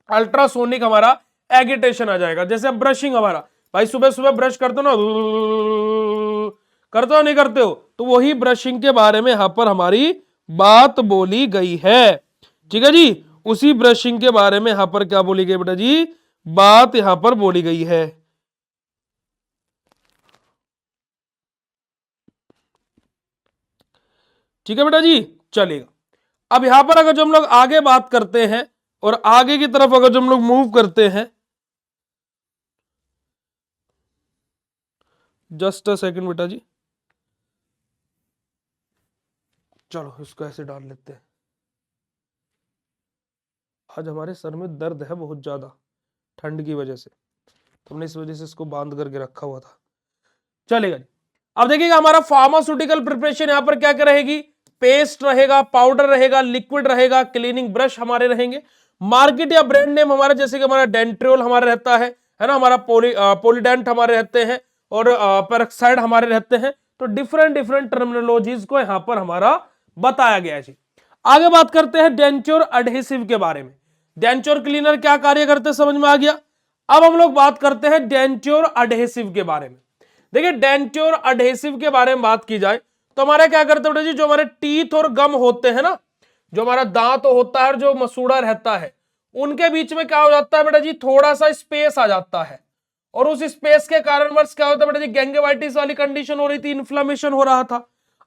अल्ट्रासोनिक हमारा एगिटेशन आ जाएगा। जैसे ब्रशिंग हमारा भाई सुबह सुबह ब्रश करते हो ना, करते हो नहीं करते हो, तो वही ब्रशिंग के बारे में यहां पर हमारी बात बोली गई है। ठीक है जी, उसी ब्रशिंग के बारे में यहां पर क्या बोली गई बेटा जी, बात यहां पर बोली गई है। ठीक है बेटा जी, चलेगा। अब यहां पर अगर जो हम लोग आगे बात करते हैं और आगे की तरफ अगर जो हम लोग मूव करते हैं, जस्ट अ सेकंड बेटा जी, चलो इसको ऐसे डाल लेते हैं। आज हमारे सर में दर्द है बहुत ज्यादा ठंड की वजह से, तो हमने इस वजह से इसको बांध करके रखा हुआ था। चलेगा जी। अब देखिएगा हमारा फार्मास्यूटिकल प्रिपरेशन यहां पर क्या क्या रहेगी, पेस्ट रहेगा, पाउडर रहेगा, लिक्विड रहेगा, क्लीनिंग ब्रश हमारे रहेंगे। मार्केट या ब्रांड नेम हमारा जैसे कि हमारा डेंट्रियोल हमारा रहता है ना, हमारा पॉलीडेंट हमारे रहते हैं और पेरोक्साइड हमारे रहते हैं। तो डिफरेंट डिफरेंट टर्मिनोलॉजीज को यहां पर हमारा बताया गया है जी। आगे बात करते हैं डेंचर एडहेसिव के बारे में। डेंचर क्लीनर क्या कार्य करते हैं समझ में आ गया। अब हम लोग बात करते हैं डेंचर एडहेसिव के बारे में। देखिए डेंचर एडहेसिव के बारे में बात की जाए तो हमारा क्या करते हैं बेटा जी, जो हमारे टीथ और गम होते हैं ना, जो हमारा दांत होता है और जो मसूड़ा रहता है, उनके बीच में क्या हो जाता है बेटा जी, थोड़ा सा स्पेस आ जाता है। और उस स्पेस के कारणवश क्या होता है बेटा जी, गेंगिवाइटिस वाली कंडीशन हो रही थी, इन्फ्लेमेशन हो रहा था।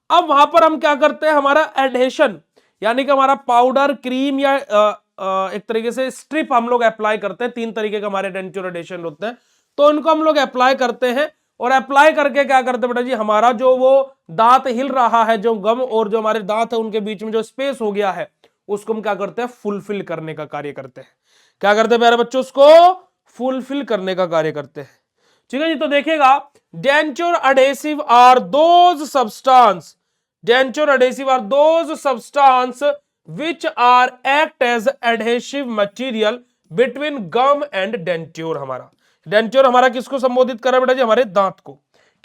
अब वहां पर हम क्या करते हैं, हमारा एडहेशन यानी कि हमारा पाउडर, क्रीम या एक तरीके से स्ट्रिप हम लोग अप्लाई करते हैं। 3 तरीके का हमारे डेंचर एडहेशन होते हैं, तो इनको हम लोग अप्लाई करते हैं। और अप्लाई करके क्या करते हैं बेटा जी, हमारा जो वो दांत हिल रहा है, जो गम और जो हमारे दांत है उनके बीच में जो स्पेस हो गया है, उसको हम क्या करते हैं, फुलफिल करने का कार्य करते हैं। क्या करते हैं प्यारे बच्चों, उसको फुलफिल करने का कार्य करते हैं। ठीक है जी। तो देखिएगा denture adhesive are those substance, denture adhesive are those substance which are act as adhesive material between gum and denture। हमारा डेंचर हमारा किसको संबोधित कर रहा है बेटा जी, हमारे दांत को।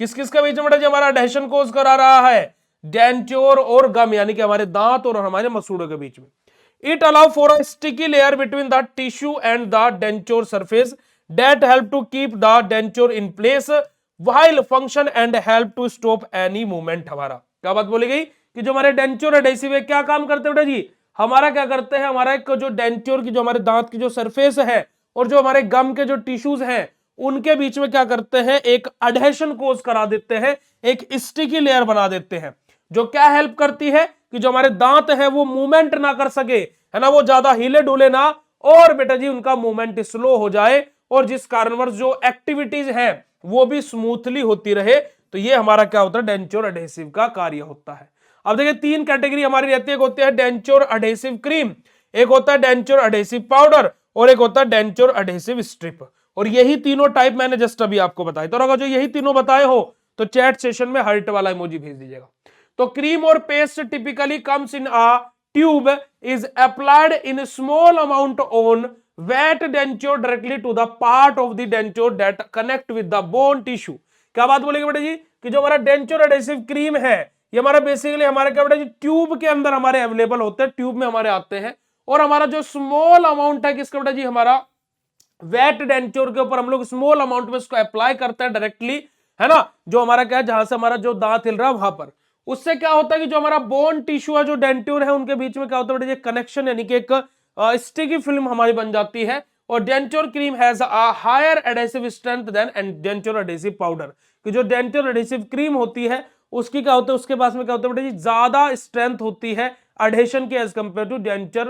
किस किस के बीच में बेटा जी हमारा एडहेशन कोज करा रहा है, डेंचर और गम यानी कि हमारे दांत और हमारे मसूड़ों के बीच में। It allow for a sticky layer between the tissue and the denture surface that help to keep the denture in place while function and help to stop any movement. हमारा क्या बात बोली गई कि जो हमारे डेंचर एडहेसिव है क्या काम करते हैं बेटा जी, हमारा क्या करते हैं, हमारा एक जो डेंचर की जो हमारे दांत की जो सरफेस है और जो हमारे गम के जो टिश्यूज हैं उनके बीच में क्या करते हैं, एक एडहेशन कोज करा देते हैं, एक स्टिकी लेयर बना देते हैं, जो क्या हेल्प करती है कि जो हमारे दांत है वो मूवमेंट ना कर सके, है ना, वो ज्यादा हिले डुले ना, और बेटा जी उनका मूवमेंट स्लो हो जाए, और जिस कारणवश जो एक्टिविटीज है वो भी स्मूथली होती रहे। तो ये हमारा क्या होता है, डेंचर एडहेसिव का कार्य होता है। अब देखिए 3 कैटेगरी हमारी रहती है, एक होती है डेंचर एडहेसिव क्रीम, एक होता है डेंचर एडहेसिव पाउडर, और एक होता है डेंचर एडहेसिव स्ट्रिप। और यही तीनों टाइप मैंने जस्ट अभी आपको बताए। तो अगर जो यही तीनों बताए हो तो चैट सेशन में हार्ट वाला इमोजी भेज दीजिएगा। तो क्रीम और paste typically comes in a tube, is applied in small amount on wet denture directly to the part of the denture that connect with the bone tissue. क्या बात बोलेंगे बेटा जी कि जो हमारा डेंचर एडहेसिव क्रीम है ये हमारा बेसिकली हमारे क्या बेटा जी ट्यूब के अंदर हमारे अवेलेबल होते हैं, ट्यूब में हमारे आते हैं। और हमारा जो स्मॉल अमाउंट है किसका बेटा जी, हमारा वेट डेंचर के ऊपर हम लोग स्मॉल अमाउंट में इसको अप्लाई करते हैं डायरेक्टली, है ना, जो हमारा क्या है, जहां से हमारा जो दांत हिल रहा है वहां पर। उससे क्या होता है कि जो हमारा बोन टिश्यू है, जो डेंट्योर है, उनके बीच में क्या होता है बेटा, कनेक्शन यानी कि एक स्टिकी फिल्म हमारी बन जाती है। और denture cream has a higher adhesive strength than denture adhesive powder, कि जो डेंचर एडहेसिव क्रीम होती है उसकी क्या होता है, उसके पास में क्या होता है बेटा जी, ज्यादा स्ट्रेंथ होती है एडहेशन के as compare to denture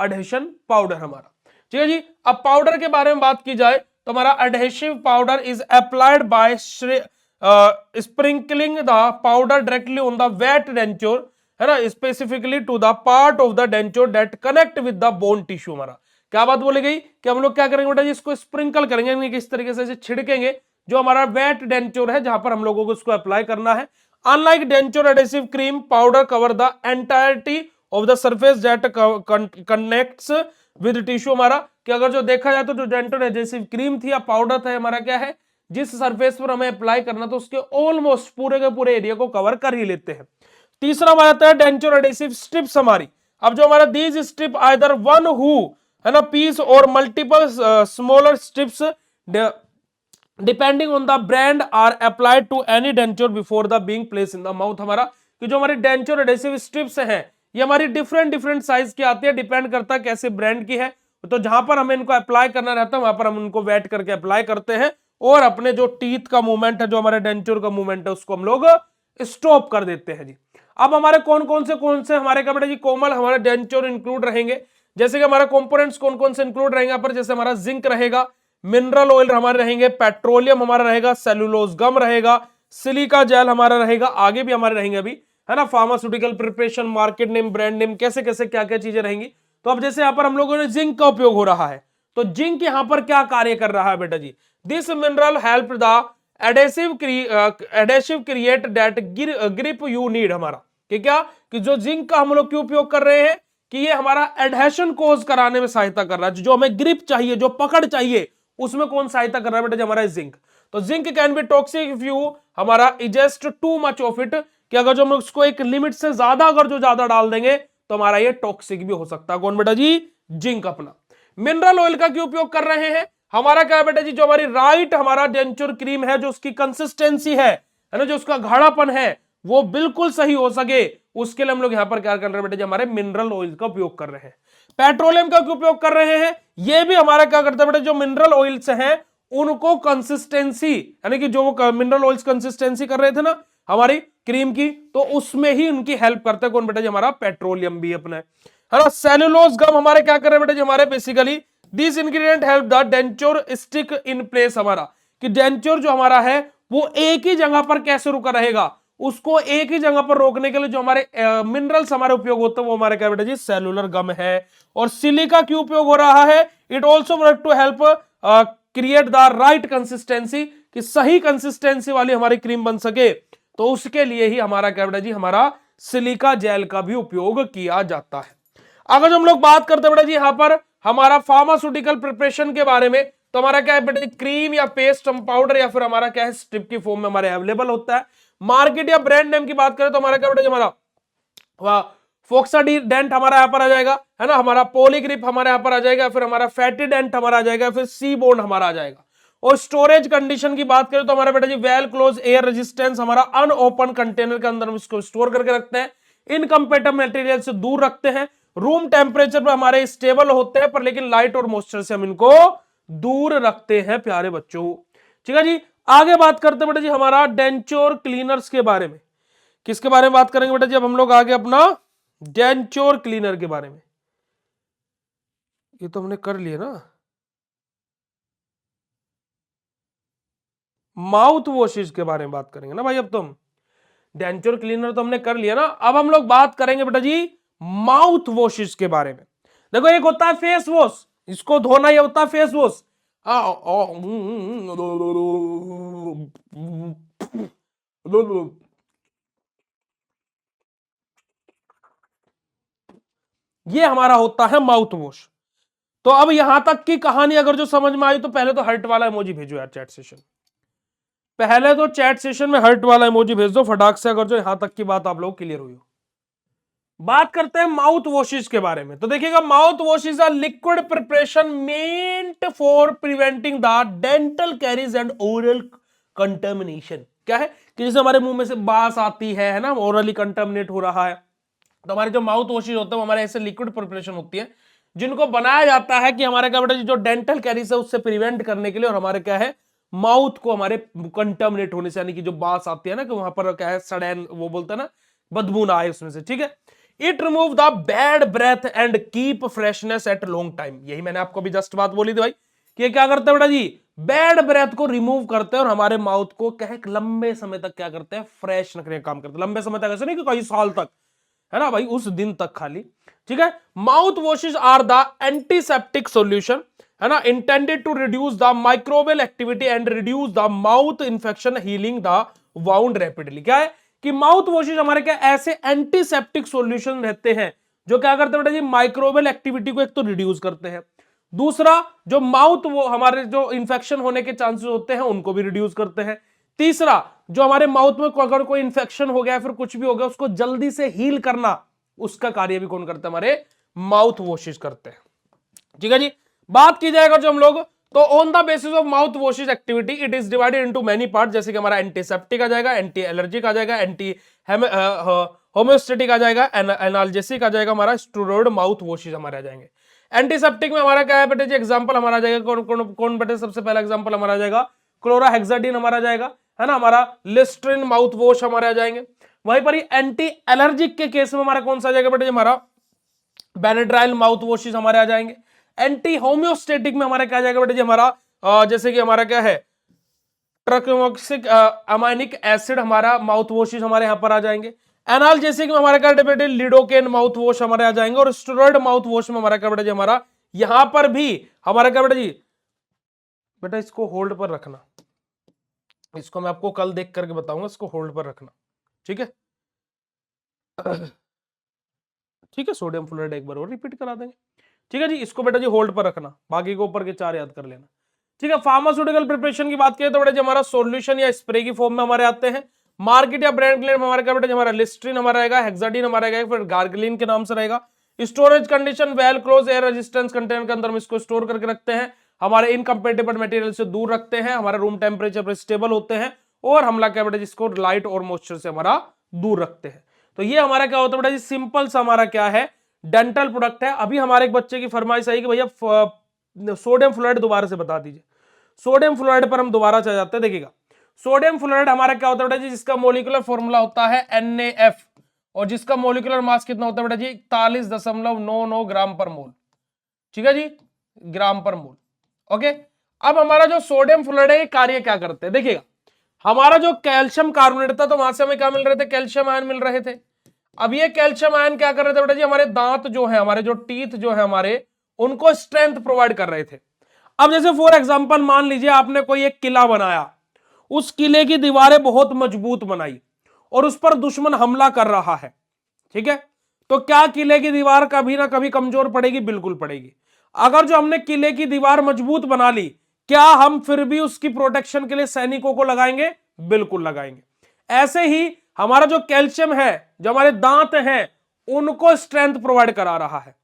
adhesion powder हमारा। ठीक है जी। अब पाउडर के बारे में बात की जाए तो हमारा adhesive powder is applied by sprinkling the powder directly on the wet denture, है ना, specifically to the part of the denture that connect with the bone tissue. हमारा क्या बात बोली गई कि हम लोग क्या करेंगे बेटा जी, इसको स्प्रिंकल करेंगे, किस तरीके से छिड़केंगे जो हमारा वेट डेंचर है जहां पर हम लोगों को इसको अप्लाई करना है। Unlike denture adhesive cream powder cover the entirety of the surface that connects with tissue. हमारा कि अगर जो देखा जाए तो जो डेंचर एडहेसिव क्रीम थी या पाउडर था हमारा क्या है, जिस सरफेस पर हमें अप्लाई करना तो उसके ऑलमोस्ट पूरे के पूरे एरिया को कवर कर ही लेते हैं। तीसरा हमारा आता है डेंचर एडहेसिव स्ट्रिप्स हमारी। अब जो हमारा दीज स्ट्रिप आइदर वन हु, है ना, पीस और multiple smaller strips depending on the brand are applied to any denture before the being place in the mouth. हमारा कि जो हमारी डेंचर एडहेसिव स्ट्रिप्स हैं ये हमारी डिफरेंट डिफरेंट साइज की आती है, डिपेंड करता है कैसे ब्रांड की है। तो जहां पर हमें इनको अप्लाई करना रहता है वहां पर हम उनको वेट करके अप्लाई करते हैं, और अपने जो टीथ का मूवमेंट है, जो हमारे डेंचर का मूवमेंट है, उसको हम लोग स्टॉप कर देते हैं जी। अब हमारे कौन से हमारे क्या बेटा जी कोमल हमारे डेंचर इंक्लूड रहेंगे, जैसे कि हमारे कंपोनेंट्स कौन से इंक्लूड रहेंगे यहाँ पर, जैसे हमारा जिंक रहेगा, मिनरल ऑयल हमारे रहेंगे, पेट्रोलियम हमारा रहेगा, सेलुलोज गम रहेगा, सिलिका जेल हमारा रहेगा, आगे भी हमारे रहेंगे अभी, है ना, pharmaceutical preparation, market name, brand name, कैसे कैसे क्या क्या चीजें रहेंगी। तो अब जैसे यहाँ पर हम लोगों ने जिंक का उपयोग हो रहा है, तो जिंक यहां पर क्या कार्य कर रहा है बेटा जी, this mineral help the adhesive create that grip you need, हमारा कि क्या कि जो जिंक का हम लोग क्यों उपयोग कर रहे हैं कि ये हमारा एडहेशन कोज कराने में सहायता कर रहा है, जो हमें ग्रिप चाहिए, जो पकड़ चाहिए, उसमें कौन सहायता कर रहा है बेटा जी, हमारा जिंक। तो zinc can be toxic if you हमारा ingest too much of it, कि अगर जो हम उसको एक लिमिट से ज्यादा अगर जो ज्यादा डाल देंगे तो हमारा ये टॉक्सिक भी हो सकता है। कौन बेटा जी, जिंक अपना। मिनरल ऑयल का क्यों उपयोग कर रहे हैं, हमारा क्या है बेटा जी, जो हमारी राइट हमारा डेंचर क्रीम है, जो उसकी कंसिस्टेंसी है ना, जो उसका गाढ़ापन है वो बिल्कुल सही हो सके, उसके लिए हम लोग यहां पर क्या कर रहे हैं बेटा जी, हमारे मिनरल ऑयल का उपयोग कर रहे हैं। पेट्रोलियम का क्यों उपयोग कर रहे हैं, ये भी हमारा क्या करता है बेटा, जो मिनरल ऑयल्स हैं उनको कंसिस्टेंसी, यानी कि जो वो मिनरल ऑयल्स कंसिस्टेंसी कर रहे थे ना हमारी क्रीम की, तो उसमें ही उनकी हेल्प करता है कौन बेटा जी, हमारा पेट्रोलियम भी अपना है ना। सेलुलोज गम हमारे क्या कर रहे हैं बेटा जी, हमारे basically this ingredient help the denture stick in place, हमारा कि डेंचर जो हमारा है वो एक ही जगह पर कैसे रुका रहेगा, उसको एक ही जगह पर रोकने के लिए जो हमारे मिनरल्स हमारे उपयोग होते हैं वो हमारे क्या बेटा जी, सेलुलर गम है। और सिलिका क्यों उपयोग हो रहा है, it also work to help create the right consistency, कि सही कंसिस्टेंसी वाली हमारी क्रीम बन सके, तो उसके लिए ही हमारा क्या बेटा जी, हमारा सिलिका जेल का भी उपयोग किया जाता है। अगर जो हम लोग बात करते हैं बेटा जी यहां पर हमारा फार्मास्यूटिकल प्रिपरेशन के बारे में, तो हमारा क्या है बेटा जी, क्रीम या पेस्ट पाउडर या फिर हमारा क्या है स्ट्रिप की फॉर्म में हमारे अवेलेबल होता है। मार्केट या ब्रांड नेम की बात करें तो हमारा क्या बेटा जी, हमारा फोक्साडेंट हमारा यहां पर आ जाएगा, है ना, हमारा पॉलीग्रिप हमारे यहां पर आ जाएगा, फिर हमारा फैटिडेंट हमारा आ जाएगा, फिर सी बॉन्ड हमारा आ जाएगा। और स्टोरेज कंडीशन की बात करें तो हमारा बेटा जी वेल क्लोज एयर रेजिस्टेंस, हमारा अनओपन कंटेनर के अंदर हम इसको स्टोर करके रखते हैं, इनकम्पेटिबल मटेरियल से दूर रखते हैं, रूम टेम्परेचर पर हमारे स्टेबल होते हैं, पर लेकिन लाइट और मॉइस्चर से हम इनको दूर रखते हैं प्यारे बच्चों। ठीक है जी, आगे बात करते हैं बेटा जी हमारा डेंचर क्लीनर्स के बारे में। किसके बारे में बात करेंगे बेटा जी, अब हम लोग आगे अपना डेंचर क्लीनर के बारे में, ये तो हमने कर लिया ना, माउथ वॉशेस के बारे में बात करेंगे ना भाई। अब तो हम डेंचर क्लीनर तो हमने कर लिया ना, अब हम लोग बात करेंगे बेटा जी माउथ वॉशेस के बारे में। देखो एक होता है फेस वॉश, इसको धोना, ये होता है फेस वॉश। ये हमारा होता है माउथ वॉश। तो अब यहां तक की कहानी अगर जो समझ में आई तो पहले तो हर्ट वाला इमोजी भेजो यार चैट सेशन, पहले तो चैट सेशन में हर्ट वाला इमोजी भेज दो फटाक से, अगर जो यहां तक की बात आप लोग क्लियर हुई हो। बात करते हैं माउथ वॉशेस के बारे में, तो देखिएगा mouth washes are liquid preparation meant for preventing the dental caries and oral contamination. क्या है कि जैसे हमारे मुंह में से बास आती है ना, ओरली कंटामिनेट हो रहा है, तो हमारे जो माउथ वॉशेस होते हैं हमारे ऐसे लिक्विड प्रिपरेशन होती है जिनको बनाया जाता है कि हमारे क्या बेटा जो डेंटल कैरीज है उससे प्रिवेंट करने के लिए, और हमारे क्या है माउथ को हमारे कंटामिनेट होने से, यानी कि जो बास आती है ना कि वहां पर क्या है सड़ैन, वो बोलते हैं ना, बदबू ना आए उसमें से। ठीक है, it remove the bad breath and keep freshness at long time. यही मैंने आपको भी जस्ट बात बोली थी भाई कि क्या करते हैं बेटा जी, बैड ब्रेथ को रिमूव करते हैं और हमारे माउथ को क्या है लंबे समय तक क्या करते हैं, फ्रेश रखने का काम करते हैं। लंबे समय तक ऐसे नहीं कि कई साल तक, है ना भाई, उस दिन तक खाली। ठीक है, mouth washes are the antiseptic solution, है ना, intended to reduce the microbial activity and reduce the mouth infection, healing the wound rapidly. क्या है कि माउथ वॉशेस हमारे क्या ऐसे एंटीसेप्टिक सॉल्यूशन रहते हैं जो क्या करते हैं बेटा जी, माइक्रोबियल एक्टिविटी को एक तो रिड्यूस करते हैं, दूसरा जो माउथ वो हमारे जो इंफेक्शन होने के चांसेस होते हैं उनको भी रिड्यूस करते हैं, तीसरा जो हमारे माउथ में अगर कोई इंफेक्शन हो गया फिर कुछ भी हो गया उसको जल्दी से हील करना, उसका कार्य भी कौन करता है, हमारे माउथ वॉशेस करते हैं। ठीक है जी, बात की जाएगा जो हम लोग, तो on the basis of mouth washes activity it is divided into many part, जैसे कि हमारा एंटीसेप्टिक आ जाएगा, एंटी एलर्जिक आ जाएगा, एंटी होम्योस्टेटिक आ जाएगा, एनाल्जेसिक आ जाएगा, हमारा स्टेरॉइड माउथ वॉशेस हमारे आ जाएंगे। एंटीसेप्टिक में हमारा क्या है बेटे जी, एग्जांपल हमारा आ जाएगा, कौन कौन कौन बेटे, सबसे पहला एग्जांपल हमारा आ जाएगा क्लोराहेक्साडिन हमारा जाएगा, है ना, हमारा लिस्ट्रीन माउथ वॉश हमारे आ जाएंगे। वहीं पर ही एंटी एलर्जिक के केस में हमारा कौन सा आ जाएगा बेटा जी, हमारा बेनेड्राइल माउथ वॉशेस हमारे आ जाएंगे। एंटी होम्योस्टेटिक में हमारा क्या आ जाएगा बेटा जी, हमारा जैसे कि हमारा क्या है, ट्रकोमोक्सिक अमाइनिक एसिड हमारा माउथ वॉशेस हमारे यहां पर आ जाएंगे। एनाल्जेसिक में हमारा क्या बेटा, लिडोकेन माउथ वॉश हमारे आ जाएंगे। और स्टेरॉइड माउथ वॉश में हमारा क्या बेटा जी, हमारा यहां पर भी हमारा क्या बेटा जी, बेटा इसको होल्ड पर रखना, इसको मैं आपको कल देख करके बताऊंगा, इसको होल्ड पर रखना, ठीक है। ठीक है, सोडियम फ्लोराइड एक बार और रिपीट करा देंगे, ठीक है जी। इसको बेटा जी होल्ड पर रखना, बाकी को ऊपर के 4 याद कर लेना, ठीक है। फार्मास्यूटिकल प्रिपरेशन की बात करें तो बेटा जी हमारा सॉल्यूशन या स्प्रे की फॉर्म में हमारे आते हैं। मार्केट या ब्रांड के लिए हमारा क्या बेटा जी, हमारा लिस्ट्रीन हमारा रहेगा, हेक्साडीन हमारा रहेगा, फिर गार्गलिन के नाम से रहेगा। Storage condition well close air resistance container के अंदर हम इसको स्टोर करके रखते हैं, हमारे इनकम्पेटेबल मटेरियल से दूर रखते हैं, हमारे रूम टेम्परेचर पर स्टेबल होते हैं, और हमला क्या बेटा जिसको लाइट और मॉइस्चर से हमारा दूर रखते हैं। तो ये हमारा क्या होता है बेटा जी, सिंपल सा हमारा क्या है, डेंटल प्रोडक्ट है। अभी हमारे एक बच्चे की फरमाइश आई कि भैया सोडियम फ्लोराइड दोबारा से बता दीजिए। सोडियम फ्लोराइड पर हम दोबारा चले जाते हैं, देखिएगा सोडियम फ्लोराइड हमारा क्या होता है बेटा जी, जिसका मोलिकुलर फॉर्मूला होता है NaF, और जिसका मोलिकुलर मास कितना होता है बेटा जी, 41.99 ग्राम पर मोल, ठीक है जी, ग्राम पर मोल। ओके, अब हमारा जो सोडियम फ्लोराइड है कार्य क्या करते हैं, देखिएगा हमारा जो कैल्शियम कार्बोनेट था तो वहां से हमें क्या मिल रहे थे, कैल्शियम आयन मिल रहे थे। अब ये कैल्शियम आयन क्या कर रहे थे बेटा जी, हमारे दांत जो है, हमारे जो टीथ जो है हमारे, उनको स्ट्रेंथ प्रोवाइड कर रहे थे। अब जैसे फॉर एग्जांपल मान लीजिए आपने कोई एक किला बनाया, उस किले की दीवारें बहुत मजबूत बनाई और उस पर दुश्मन हमला कर रहा है, ठीक है, तो क्या किले की दीवार कभी ना कभी कमजोर पड़ेगी, बिल्कुल पड़ेगी। अगर जो हमने किले की दीवार मजबूत बना ली, क्या हम फिर भी उसकी प्रोटेक्शन के लिए सैनिकों को लगाएंगे, बिल्कुल लगाएंगे। ऐसे ही हमारा जो कैल्शियम है, जो हमारे दांत हैं, उनको स्ट्रेंथ प्रोवाइड करा रहा है।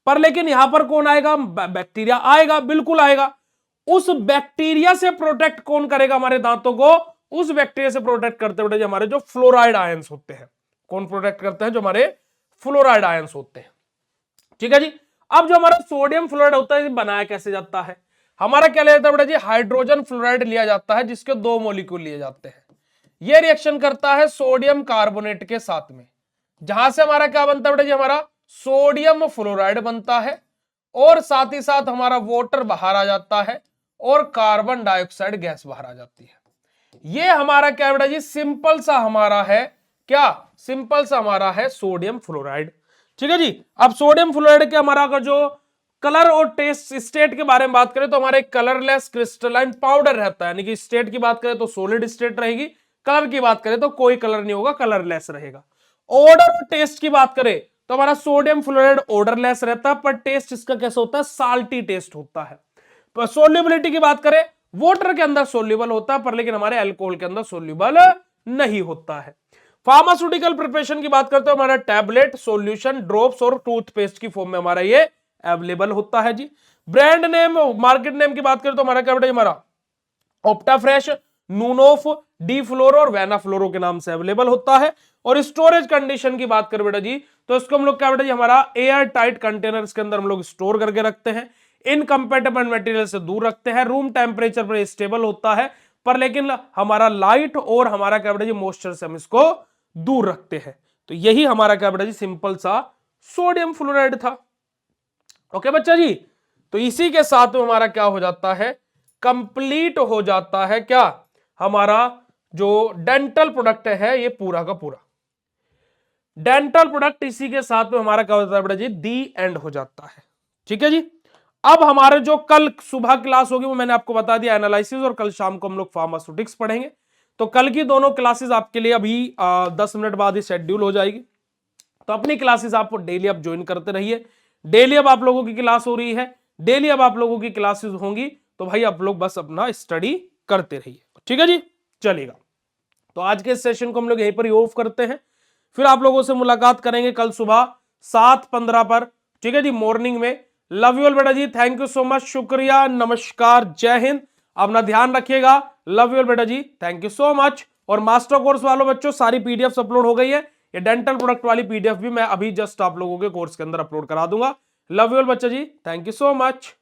पर लेकिन यहां पर कौन आएगा, बैक्टीरिया आएगा, बिल्कुल आएगा। उस बैक्टीरिया से प्रोटेक्ट कौन करेगा हमारे दांतों को, उस बैक्टीरिया से प्रोटेक्ट करते हुए हमारे जो फ्लोराइड आयंस होते हैं, कौन प्रोटेक्ट करते हैं, जो हमारे फ्लोराइड आयंस होते हैं, ठीक है जी। अब जो हमारा सोडियम फ्लोराइड होता है बनाया कैसे जाता है, हमारा क्या लिया जाता है बेटा जी, हाइड्रोजन फ्लोराइड लिया जाता है, जिसके 2 मॉलिक्यूल लिए जाते हैं। यह रिएक्शन करता है सोडियम कार्बोनेट के साथ में, जहां से हमारा क्या बनता है बेटा जी, हमारा सोडियम फ्लोराइड बनता है, और साथ ही साथ हमारा वाटर बाहर आ जाता है और कार्बन डाइऑक्साइड गैस बाहर आ जाती है। ये हमारा क्या बेटा जी, सिंपल सा हमारा है, क्या सिंपल सा हमारा है सोडियम फ्लोराइड, ठीक है जी। अब सोडियम फ्लोराइड के हमारा अगर जो कलर और टेस्ट स्टेट के बारे में बात करें तो हमारे कलरलेस क्रिस्टलाइन पाउडर रहता है, यानी कि स्टेट की बात करें तो सॉलिड स्टेट रहेगी, कलर की बात करें तो कोई कलर नहीं होगा, कलरलेस रहेगा। ऑर्डर और टेस्ट की बात करें तो हमारा सोडियम फ्लोराइड ऑर्डरलेस रहता है, पर टेस्ट इसका कैसा होता है, साल्टी टेस्ट होता है। पर सोल्यूबिलिटी की बात करें, वाटर के अंदर सोल्यूबल होता है, पर लेकिन हमारे अल्कोहल के अंदर सोल्यूबल नहीं होता है। फार्मास्यूटिकल प्रिपरेशन की बात करते हैं, हमारा टैबलेट, सॉल्यूशन, ड्रॉप्स और टूथपेस्ट की फॉर्म में हमारा ये अवेलेबल होता है जी। ब्रांड नेम, मार्केट नेम की बात करें तो हमारा क्या बेटा, हमारा ऑप्टाफ्रेश, नूनोफ, डी फ्लोरो और वेना फ्लोरो के नाम से अवेलेबल होता है। और स्टोरेज कंडीशन की बात करें बेटा जी, तो इसको हम लोग क्या बेटा जी, हमारा एयर टाइट कंटेनर्स के अंदर हम लोग स्टोर करके रखते हैं, इनकम्पेटेबल मटेरियल से दूर रखते हैं, रूम टेम्परेचर पर स्टेबल होता है, पर लेकिन हमारा लाइट और हमारा क्या बेटा जी, मॉइस्चर से हम इसको दूर रखते हैं। तो यही हमारा क्या बेटा जी, सिंपल सा सोडियम फ्लोराइड था। ओके बच्चा जी, तो इसी के साथ में हमारा क्या हो जाता है, कंप्लीट हो जाता है क्या, हमारा जो डेंटल प्रोडक्ट है ये पूरा का पूरा डेंटल प्रोडक्ट इसी के साथ में हमारा क्या होता है बेटा जी, दी एंड हो जाता है, ठीक है जी। अब हमारे जो कल सुबह क्लास होगी वो मैंने आपको बता दिया एनालिसिस, और कल शाम को हम लोग फार्मास्यूटिक्स पढ़ेंगे। तो कल की दोनों क्लासेस आपके लिए अभी 10 मिनट बाद ही शेड्यूल हो जाएगी। तो अपनी क्लासेस आप डेली आप ज्वाइन करते रहिए, डेली अब आप लोगों की क्लास हो रही है, डेली अब आप लोगों की क्लासेस होंगी, तो भाई आप लोग बस अपना स्टडी करते रहिए, ठीक है जी, चलेगा। तो आज के सेशन को हम लोग यहीं पर ही ऑफ करते हैं, फिर आप लोगों से मुलाकात करेंगे कल सुबह 7:15 पर, ठीक है जी, मॉर्निंग में। लव यू ऑल बेटा जी, थैंक यू सो मच, शुक्रिया, नमस्कार, जय हिंद, अपना ध्यान रखिएगा। लव यू ऑल बेटा जी, थैंक यू सो मच। और मास्टर कोर्स वालों बच्चों, सारी पीडीएफ अपलोड हो गई है, ये डेंटल प्रोडक्ट वाली पीडीएफ भी मैं अभी जस्ट आप लोगों के कोर्स के अंदर अपलोड करा दूंगा। लव यू ऑल बच्चा जी, थैंक यू सो मच।